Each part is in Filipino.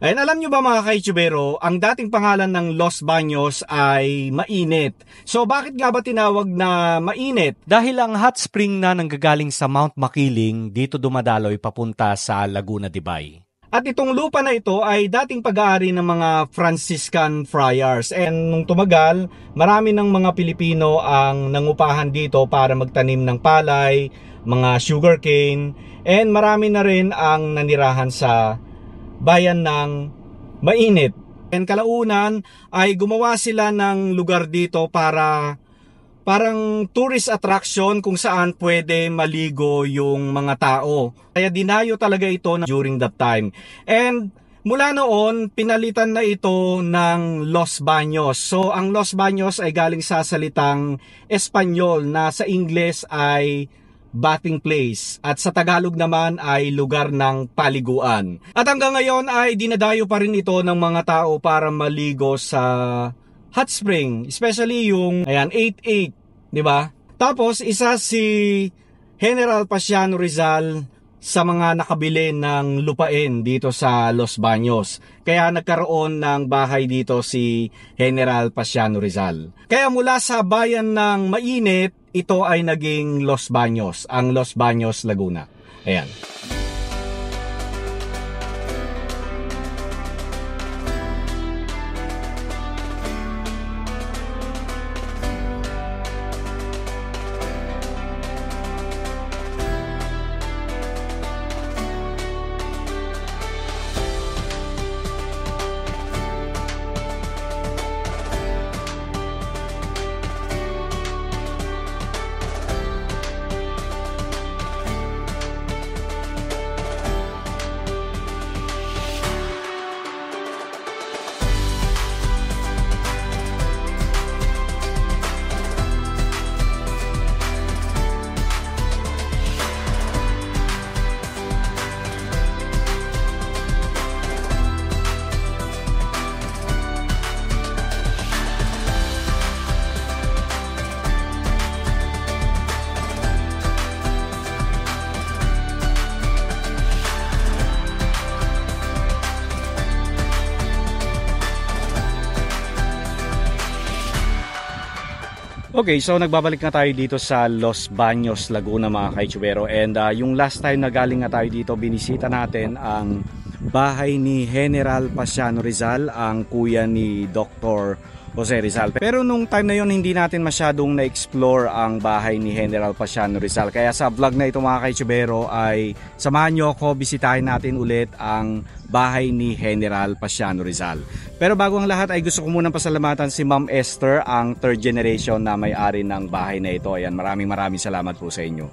Ayan, alam nyo ba mga ka-YouTubero, ang dating pangalan ng Los Baños ay Mainit. So bakit nga ba tinawag na Mainit? Dahil ang hot spring na nanggagaling sa Mount Makiling dito dumadaloy papunta sa Laguna de Bay. At itong lupa na ito ay dating pag-aari ng mga Franciscan friars. And nung tumagal, marami ng mga Pilipino ang nangupahan dito para magtanim ng palay, mga sugarcane, and marami na rin ang nanirahan sa bayan ng Mainit. And kalaunan ay gumawa sila ng lugar dito para parang tourist attraction kung saan pwede maligo yung mga tao. Kaya dinayo talaga ito during that time. And mula noon, pinalitan na ito ng Los Baños. So ang Los Baños ay galing sa salitang Espanyol na sa Ingles ay bathing place at sa Tagalog naman ay lugar ng paliguan. At hanggang ngayon ay dinadayo pa rin ito ng mga tao para maligo sa hot spring, especially yung 8-8, di ba? Tapos isa si General Paciano Rizal sa mga nakabili ng lupain dito sa Los Baños. Kaya nagkaroon ng bahay dito si General Paciano Rizal. Kaya mula sa bayan ng Mainit, ito ay naging Los Baños, ang Los Baños, Laguna. Ayan. Okay, so nagbabalik na tayo dito sa Los Baños, Laguna mga ka-YouTubero. And yung last time na galing na tayo dito, binisita natin ang bahay ni General Paciano Rizal, ang kuya ni Dr. Jose Rizal. Pero nung time na yon hindi natin masyadong na-explore ang bahay ni General Paciano Rizal. Kaya sa vlog na ito mga ka-YouTubero ay samahan nyo ako, bisitahin natin ulit ang bahay ni General Paciano Rizal. Pero bago ang lahat ay gusto ko munang pasalamatan si Ma'am Esther, ang third generation na may-ari ng bahay na ito. Ayan, maraming salamat po sa inyo.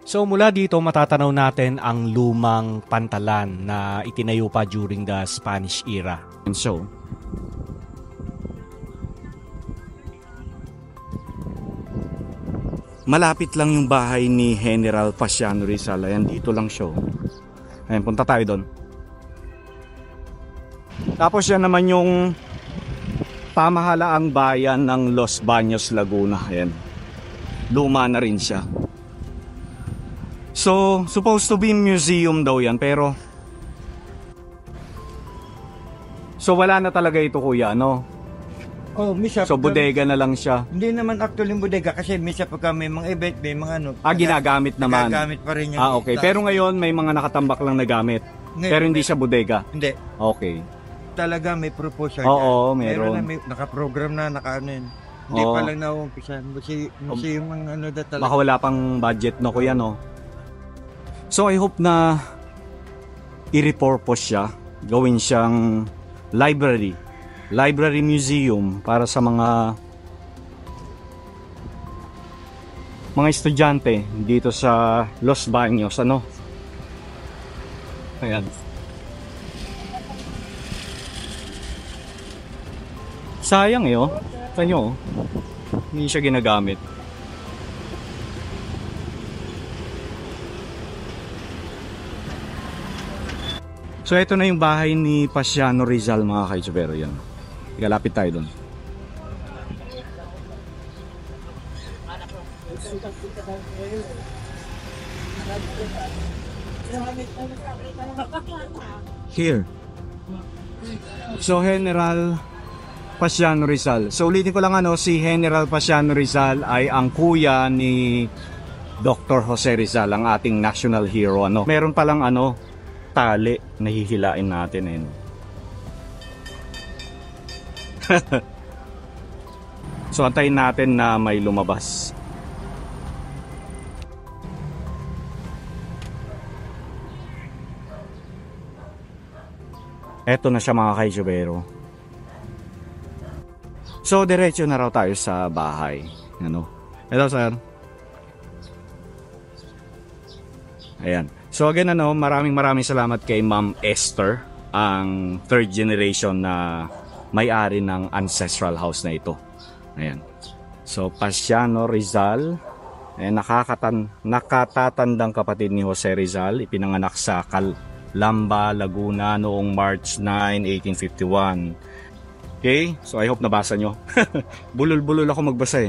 So mula dito matatanaw natin ang lumang pantalan na itinayo pa during the Spanish era. And so, malapit lang yung bahay ni General Paciano Rizal. Ayan, dito lang siya. Ayan, punta tayo doon. Tapos yan naman yung pamahalaang bayan ng Los Baños, Laguna. Ayan, luma na rin siya. So, supposed to be museum daw yan, pero so wala na talaga ito kuya, no? Oh, misa. So bodega na lang siya. Hindi naman actually bodega kasi misa pagka may mga event, may mga ano. Ginagamit naman. Ginagamit pa rin yung okay. Pero ngayon may mga nakatambak lang na gamit. Ngayon, pero hindi siya bodega. Hindi. Okay. Talaga may proposal. Oo, meron. Na, may naka-program na, naka-ano yun. Hindi pa lang nauumpisa. Kasi yung mga ano da talaga. Baka wala pang budget no kuya, no? So I hope na i-repurpose siya. Gawin siyang library museum para sa mga estudyante dito sa Los Baños, ano? Ayan. Sayang eh, oh. Tanyo, oh. Hindi siya ginagamit. So ito na yung bahay ni Paciano Rizal mga ka-YouTubero, yan. Ikalapit tayo doon. Here. So General Pasiano Rizal. So ulitin ko lang si General Pasiano Rizal ay ang kuya ni Dr. Jose Rizal, ang ating national hero. Meron palang tali na hihilain natin So antayin natin na may lumabas. Eto na siya mga kaijubero. So diretso na raw tayo sa bahay. Hello sir. Ayan. So again maraming salamat kay Ma'am Esther, ang third generation na may-ari ng ancestral house na ito. Ayan. So Pasiano Rizal, nakatatandang kapatid ni Jose Rizal, ipinanganak sa Calamba, Laguna noong March 9, 1851. Okay? So I hope nabasa nyo. Bulol-bulol ako magbasa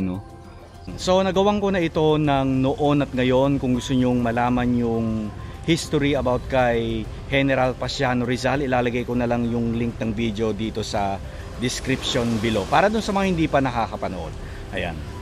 So nagawang ko na ito ng noon at ngayon. Kung gusto nyong malaman yung history about kay General Pasiano Rizal, ilalagay ko na lang yung link ng video dito sa description below para dun sa mga hindi pa nakakapanood. Ayan.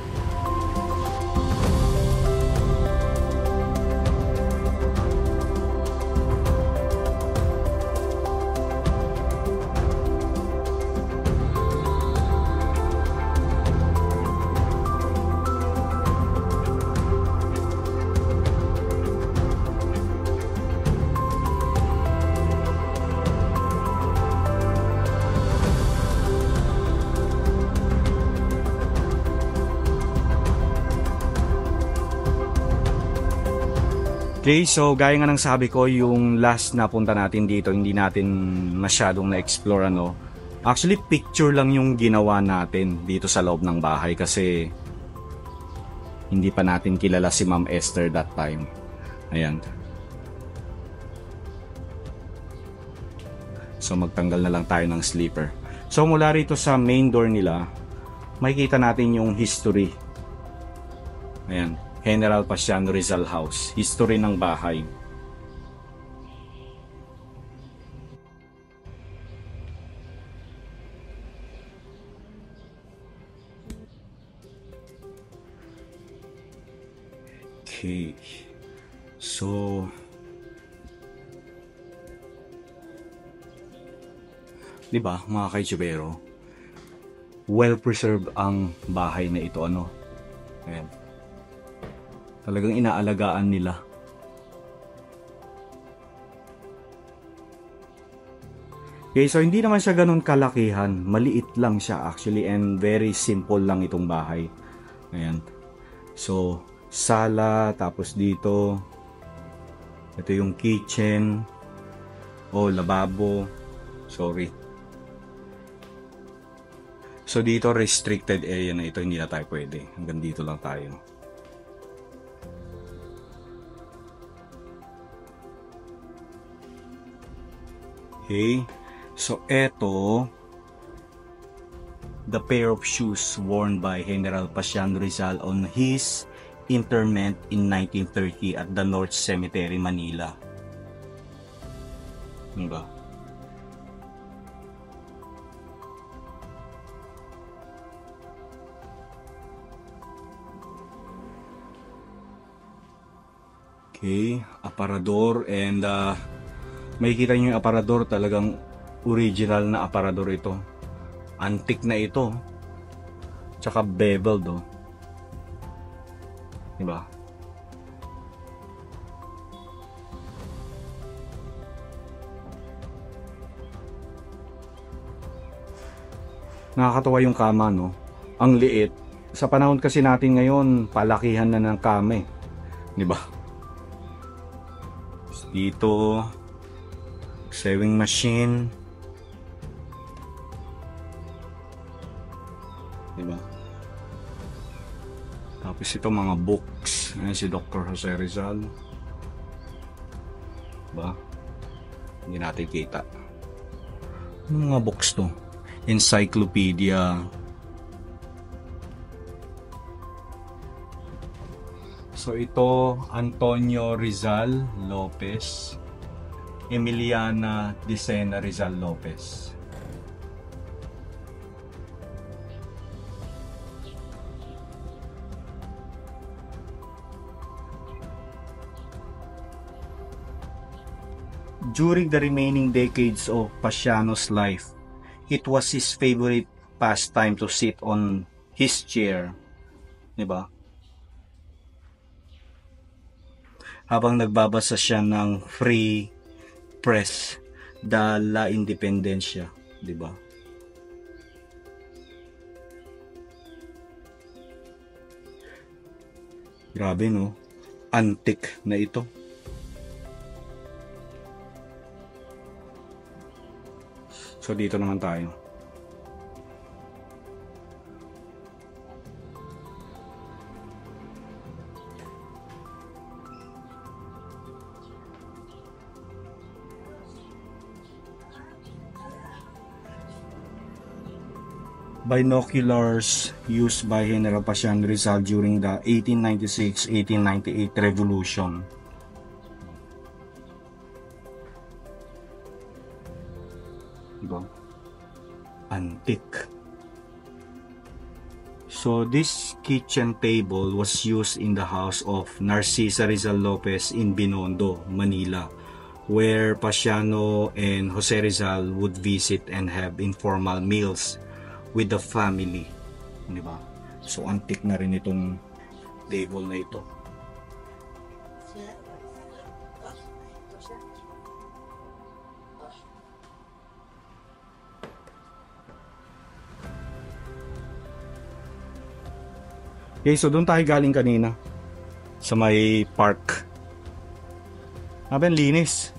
Okay, so gaya nga ng sabi ko, yung last na punta natin dito, hindi natin masyadong na-explore Actually, picture lang yung ginawa natin dito sa loob ng bahay kasi hindi pa natin kilala si Ma'am Esther that time. Ayan. So magtanggal na lang tayo ng sleeper. So mula rito sa main door nila, makikita natin yung history. Ayan. General Pasiano Rizal House. History ng bahay. Okay. So di ba mga kaitsubero, well preserved ang bahay na ito Ayan. Talagang inaalagaan nila. Okay, so hindi naman siya ganun kalakihan. Maliit lang siya actually and very simple lang itong bahay. Ayan. So, sala, tapos dito, ito yung kitchen, lababo. Sorry. So, dito restricted area na ito. Hindi na tayo pwede. Hanggang dito lang tayo. Okay, so eto, the pair of shoes worn by General Pasiano Rizal on his interment in 1930 at the North Cemetery, Manila. Diba? Okay, aparador and makikita nyo yung aparador, talagang original na aparador ito. Antique na ito. Tsaka beveled Diba? Nakakatawa yung kama Ang liit. Sa panahon kasi natin ngayon, palakihan na ng kama Diba? Dito sewing machine. Diba? Tapos ito mga books. Ayan si Dr. Jose Rizal. Diba? Hindi natin kita. Ano mga books to? Encyclopedia. So ito, Antonio Rizal Lopez. Emiliana Dicena Rizal Lopez. During the remaining decades of Pasiano's life, it was his favorite pastime to sit on his chair, di ba? Habang nagbabasa siya ng Free Press de la Independencia, di ba? Grabe, no? Antique na ito. So dito naman tayo. Binoculars used by General Pasiano Rizal during the 1896-1898 revolution. Diba? Antique. So this kitchen table was used in the house of Narcisa Rizal Lopez in Binondo, Manila, where Pasiano and Jose Rizal would visit and have informal meals with the family, di ba? So antique na rin itong table na ito. Okay, so doon tayo galing kanina sa may park. Ang linis.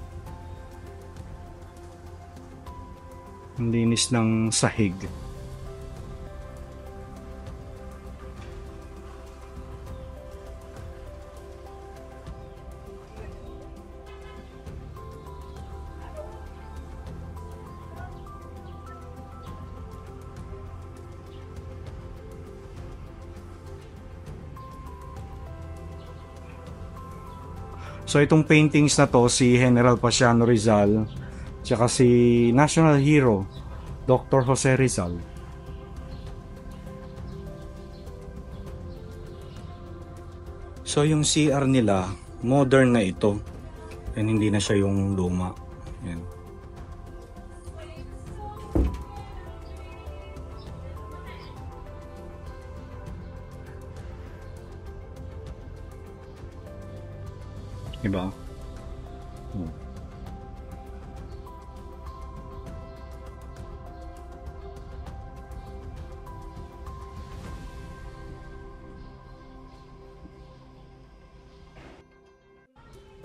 Ang linis ng sahig. So itong paintings na to, si General Pasiano Rizal, tsaka si National Hero, Dr. Jose Rizal. So yung CR nila, modern na ito. And hindi na siya yung luma. Yan. Diba?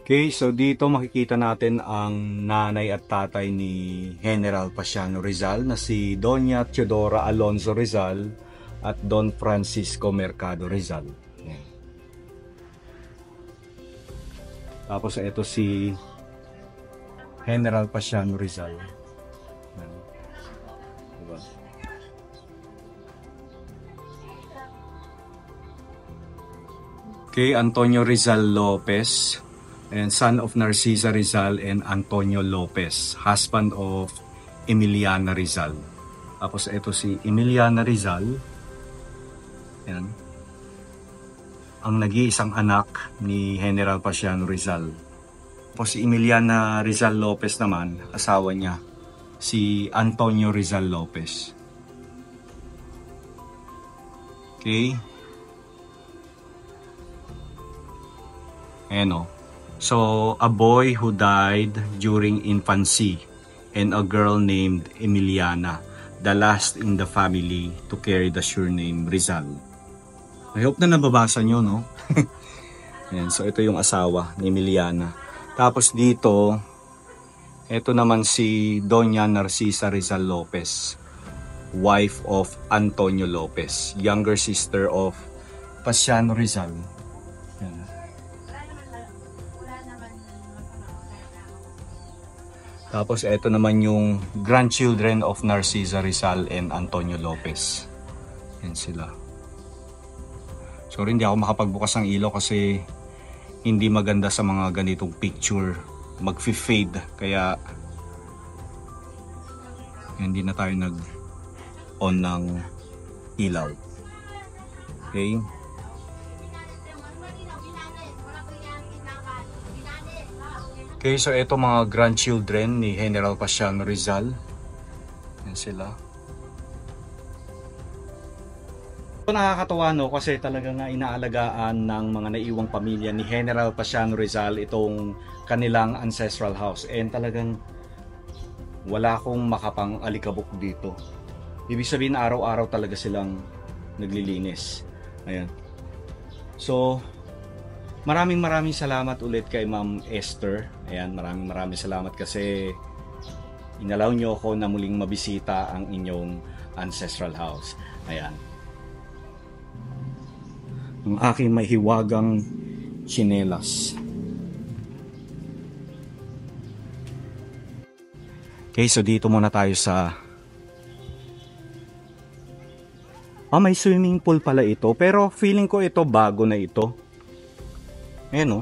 Okay, so dito makikita natin ang nanay at tatay ni General Pasiano Rizal na si Doña Teodora Alonso Rizal at Don Francisco Mercado Rizal. Yan. Tapos ito si General Pasiano Rizal. Yan. Diba? Okay, Antonio Rizal Lopez, and son of Narcisa Rizal and Antonio Lopez, husband of Emiliana Rizal. Tapos ito si Emiliana Rizal. Yan. Ang nag-iisang anak ni General Pasiano Rizal. Tapos si Emiliana Rizal Lopez naman, asawa niya, si Antonio Rizal Lopez. Okay. Ayan o. So, a boy who died during infancy and a girl named Emiliana, the last in the family to carry the surname Rizal. I hope na nababasa nyo, no? Ayan, so ito yung asawa ni Emiliana. Tapos dito, ito naman si Doña Narcisa Rizal Lopez, wife of Antonio Lopez, younger sister of Pasiano Rizal. Ayan. Tapos ito naman yung grandchildren of Narcisa Rizal and Antonio Lopez. Yan sila. Sorry, hindi ako makapagbukas ng ilaw kasi hindi maganda sa mga ganitong picture. Mag-fade. Kaya hindi na tayo nag-on ng ilaw. Okay. Okay, so ito mga grandchildren ni General Pasiano Rizal. Yan sila. Nakakatawa no kasi talaga nga inaalagaan ng mga naiwang pamilya ni General Pasiano Rizal itong kanilang ancestral house, and talagang wala akong makapang alikabok dito. Ibig sabihin araw-araw talaga silang naglilinis. Ayan. So maraming salamat ulit kay Ma'am Esther. Ayan, maraming salamat kasi inalaw nyo ako na muling mabisita ang inyong ancestral house. Ayan. Ang aking mahiwagang tsinelas. Okay, so dito muna tayo sa... may swimming pool pala ito. Pero feeling ko ito bago na ito. Ayan o.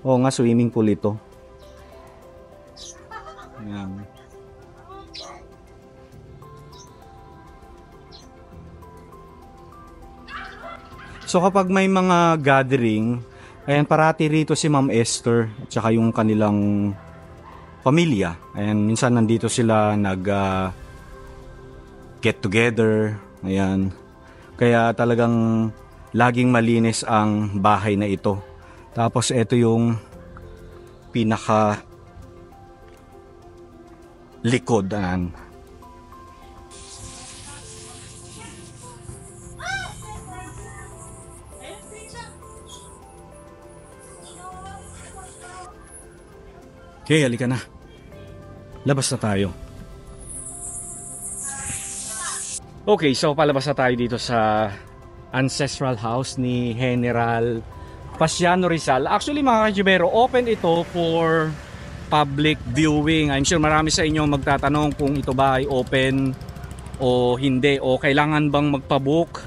Oo nga, swimming pool ito. Ayan. So kapag may mga gathering, ayan, parati rito si Ma'am Esther at saka yung kanilang pamilya. Ayan, minsan nandito sila get together. Ayan. Kaya talagang laging malinis ang bahay na ito. Tapos ito yung pinaka likod. Ayan. Okay, halika na. Labas na tayo. Okay, so palabas na tayo dito sa ancestral house ni General Pasiano Rizal. Actually mga kajibero, open ito for public viewing. I'm sure marami sa inyo magtatanong kung ito ba ay open o hindi, o kailangan bang magpabook.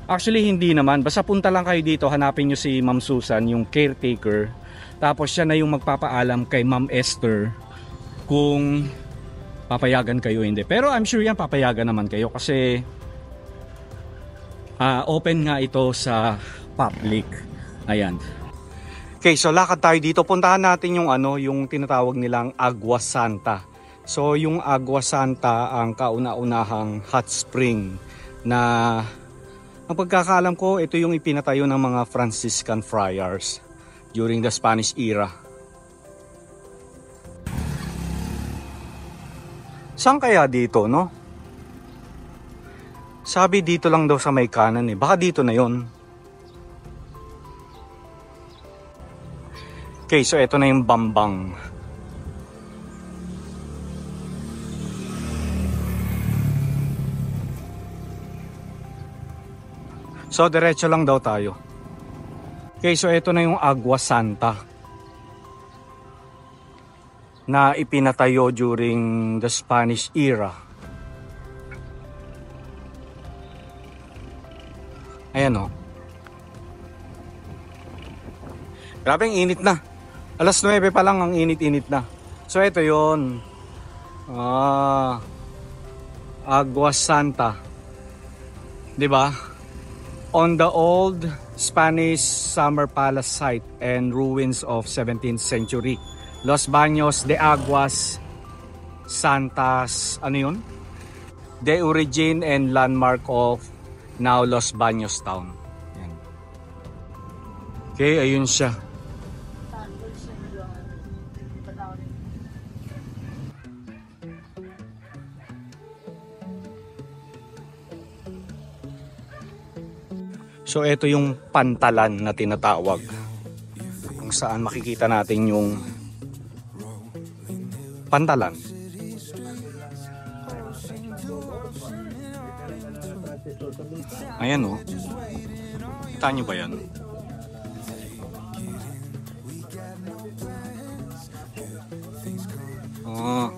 Actually hindi naman, basta punta lang kayo dito, hanapin nyo si Ma'am Susan, yung caretaker. Tapos siya na yung magpapaalam kay Ma'am Esther kung papayagan kayo o hindi. Pero I'm sure yan papayagan naman kayo kasi open nga ito sa public. Ayan. Okay, so lakad tayo dito. Puntahan natin yung yung tinatawag nilang Agua Santa. So yung Agua Santa ang kauna-unahang hot spring na ang pagkakaalam ko ito yung ipinatayo ng mga Franciscan friars during the Spanish era. Saan kaya dito, no? Sabi dito lang daw sa may kanan eh. Baka dito na yon. Okay, so ito na yung Bambang. So diretso lang daw tayo. Okay, so ito na yung Agua Santa na ipinatayo during the Spanish era. Ayan o. Grabe ang init na. Alas 9 pa lang ang init-init na. So ito yun. Agua Santa. 'Di ba? On the old Spanish summer palace site and ruins of 17th century. Los Baños de Aguas Santas, ano yun? The origin and landmark of now Los Baños town. Yan. Okay, ayun siya. So ito yung pantalan na tinatawag, kung saan makikita natin yung pantalan. Ayan o. Kita nyo ba yan? Oh.